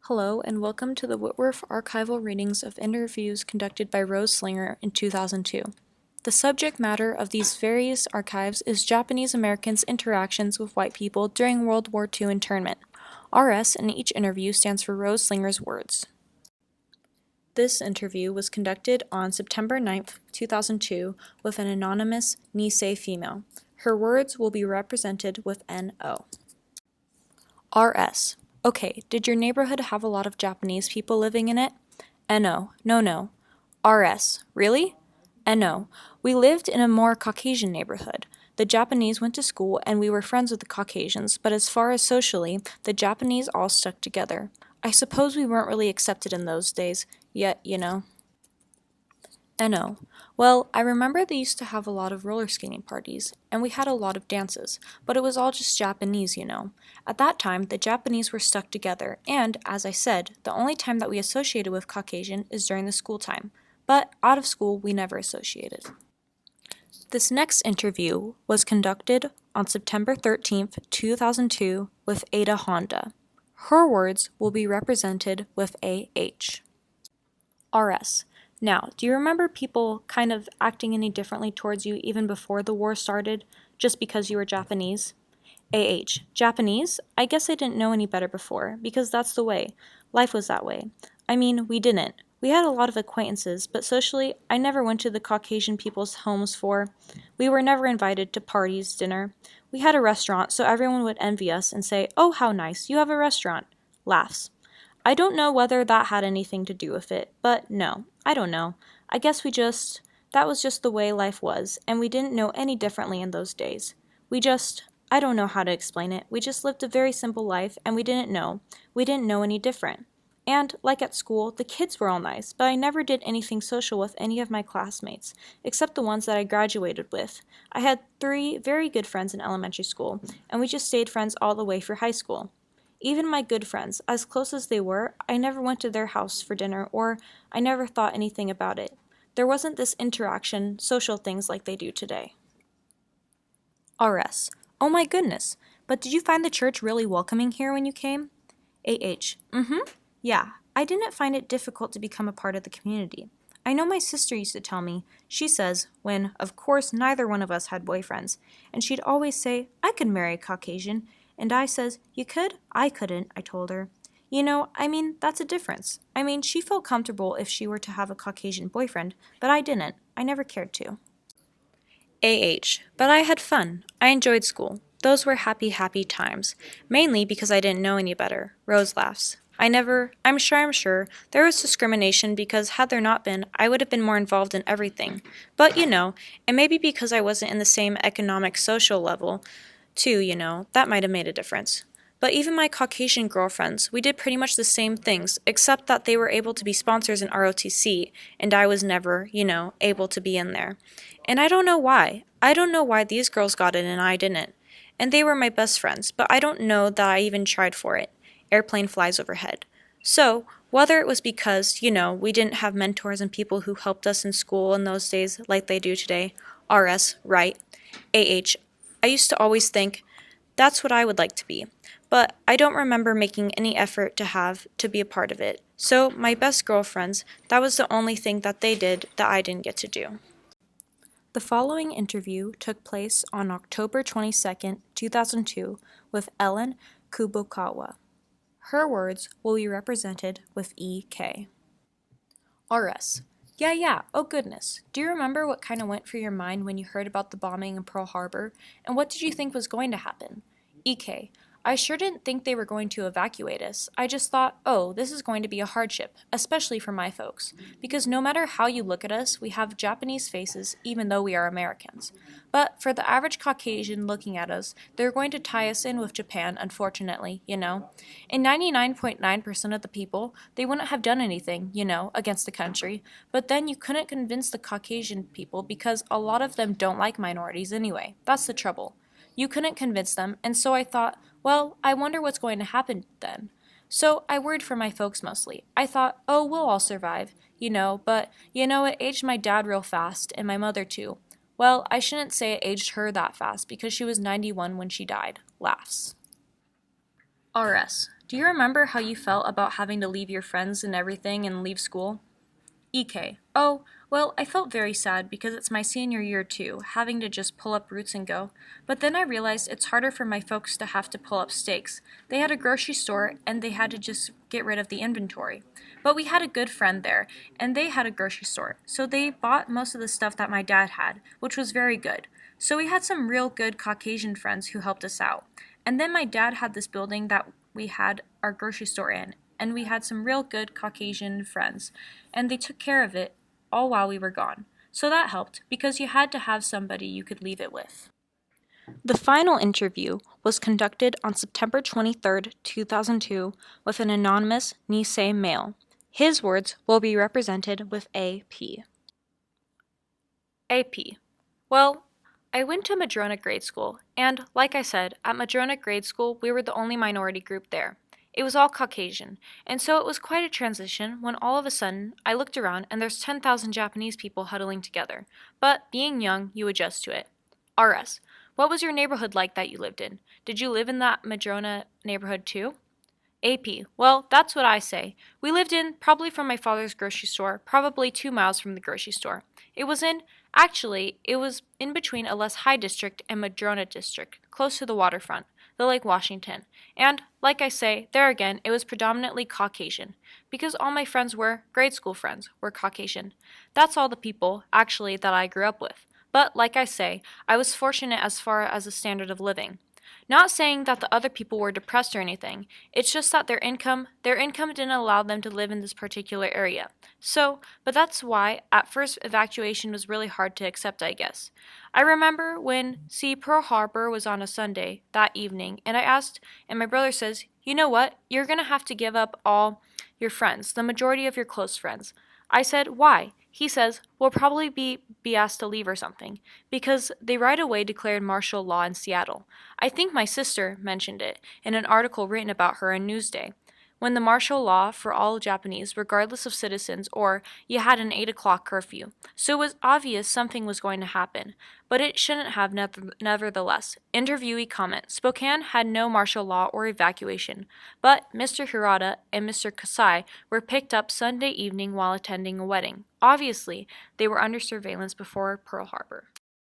Hello, and welcome to the Whitworth archival readings of interviews conducted by Rose Slinger in 2002. The subject matter of these various archives is Japanese Americans' interactions with white people during World War II internment. RS in each interview stands for Rose Slinger's words. This interview was conducted on September 9th, 2002, with an anonymous Nisei female. Her words will be represented with NO. RS. Okay, did your neighborhood have a lot of Japanese people living in it? NO. No. RS. Really? NO. We lived in a more Caucasian neighborhood. The Japanese went to school and we were friends with the Caucasians, but as far as socially, the Japanese all stuck together. I suppose we weren't really accepted in those days, yet, NO. Well, I remember they used to have a lot of roller skating parties, and we had a lot of dances, but it was all just Japanese, At that time, the Japanese were stuck together, and, as I said, the only time that we associated with Caucasian is during the school time. But out of school, we never associated. This next interview was conducted on September 13th, 2002, with Ada Honda. Her words will be represented with AH. RS. Now, do you remember people kind of acting any differently towards you even before the war started, just because you were Japanese? AH. Japanese? I guess I didn't know any better before, because that's the way. Life was that way. I mean, we didn't. We had a lot of acquaintances, but socially, I never went to the Caucasian people's homes we were never invited to parties, dinner. We had a restaurant, so everyone would envy us and say, "Oh, how nice, you have a restaurant." Laughs. I don't know whether that had anything to do with it, but no, I don't know. I guess that was just the way life was, and we didn't know any differently in those days. I don't know how to explain it. We just lived a very simple life, and we didn't know any different. And, like at school, the kids were all nice, but I never did anything social with any of my classmates, except the ones that I graduated with. I had 3 very good friends in elementary school, and we just stayed friends all the way through high school. Even my good friends, as close as they were, I never went to their house for dinner, or I never thought anything about it. There wasn't this interaction, social things like they do today. RS. Oh my goodness, but did you find the church really welcoming here when you came? AH. Yeah, I didn't find it difficult to become a part of the community. I know my sister used to tell me, she says, when, of course, neither one of us had boyfriends, and she'd always say, I could marry a Caucasian, and I says, you could? I couldn't, I told her. That's a difference. She felt comfortable if she were to have a Caucasian boyfriend, but I didn't. I never cared to. AH. But I had fun. I enjoyed school. Those were happy, happy times. Mainly because I didn't know any better. Rose laughs. I'm sure, there was discrimination because had there not been, I would have been more involved in everything. But, and maybe because I wasn't in the same economic social level, too, that might have made a difference. But even my Caucasian girlfriends, we did pretty much the same things, except that they were able to be sponsors in ROTC, and I was never, able to be in there. And I don't know why. I don't know why these girls got it and I didn't. And they were my best friends, but I don't know that I even tried for it. Airplane flies overhead. So, whether it was because, we didn't have mentors and people who helped us in school in those days like they do today, RS, right? AH, I used to always think, that's what I would like to be. But I don't remember making any effort to be a part of it. So, my best girlfriends, that was the only thing that they did that I didn't get to do. The following interview took place on October 22nd, 2002, with Ellen Kubokawa. Her words will be represented with EK. RS. Yeah, oh goodness. Do you remember what kind of went through your mind when you heard about the bombing in Pearl Harbor, and what did you think was going to happen? EK. I sure didn't think they were going to evacuate us. I just thought, oh, this is going to be a hardship, especially for my folks, because no matter how you look at us, we have Japanese faces even though we are Americans. But for the average Caucasian looking at us, they're going to tie us in with Japan, unfortunately, And 99.9% of the people, they wouldn't have done anything, against the country. But then you couldn't convince the Caucasian people because a lot of them don't like minorities anyway. That's the trouble. You couldn't convince them, and so I thought, well, I wonder what's going to happen then. So I worried for my folks mostly. I thought, oh, we'll all survive, but, it aged my dad real fast, and my mother too. Well, I shouldn't say it aged her that fast, because she was 91 when she died. Laughs. RS. Do you remember how you felt about having to leave your friends and everything and leave school? EK. Oh, well, I felt very sad because it's my senior year too, having to just pull up roots and go. But then I realized it's harder for my folks to have to pull up stakes. They had a grocery store and they had to just get rid of the inventory. But we had a good friend there, and they had a grocery store, so they bought most of the stuff that my dad had, which was very good. So we had some real good Caucasian friends who helped us out. And then my dad had this building that we had our grocery store in, and we had some real good Caucasian friends, and they took care of it all while we were gone. So that helped, because you had to have somebody you could leave it with. The final interview was conducted on September 23, 2002, with an anonymous Nisei male. His words will be represented with AP. AP. Well, I went to Madrona grade school, and like I said, at Madrona grade school, we were the only minority group there. It was all Caucasian, and so it was quite a transition when all of a sudden I looked around and there's 10,000 Japanese people huddling together. But being young, you adjust to it. RS. What was your neighborhood like that you lived in? Did you live in that Madrona neighborhood too? AP. Well, that's what I say. We lived in, probably from my father's grocery store, probably 2 miles from the grocery store. It was in between a less high district and Madrona district, close to the waterfront, the Lake Washington. And, like I say, there again, it was predominantly Caucasian, because all my friends grade school friends, were Caucasian. That's all the people, actually, that I grew up with. But, like I say, I was fortunate as far as a standard of living. Not saying that the other people were depressed or anything, it's just that their income didn't allow them to live in this particular area. But that's why, at first, evacuation was really hard to accept, I guess. I remember when, Pearl Harbor was on a Sunday, that evening, and I asked, and my brother says, you know what, you're gonna have to give up all your friends, the majority of your close friends. I said, why? He says, we'll probably be asked to leave or something, because they right away declared martial law in Seattle. I think my sister mentioned it in an article written about her in Newsday. When the martial law for all Japanese, regardless of citizens, or you had an 8 o'clock curfew. So it was obvious something was going to happen, but it shouldn't have nevertheless. Interviewee comment, Spokane had no martial law or evacuation, but Mr. Hirata and Mr. Kasai were picked up Sunday evening while attending a wedding. Obviously, they were under surveillance before Pearl Harbor.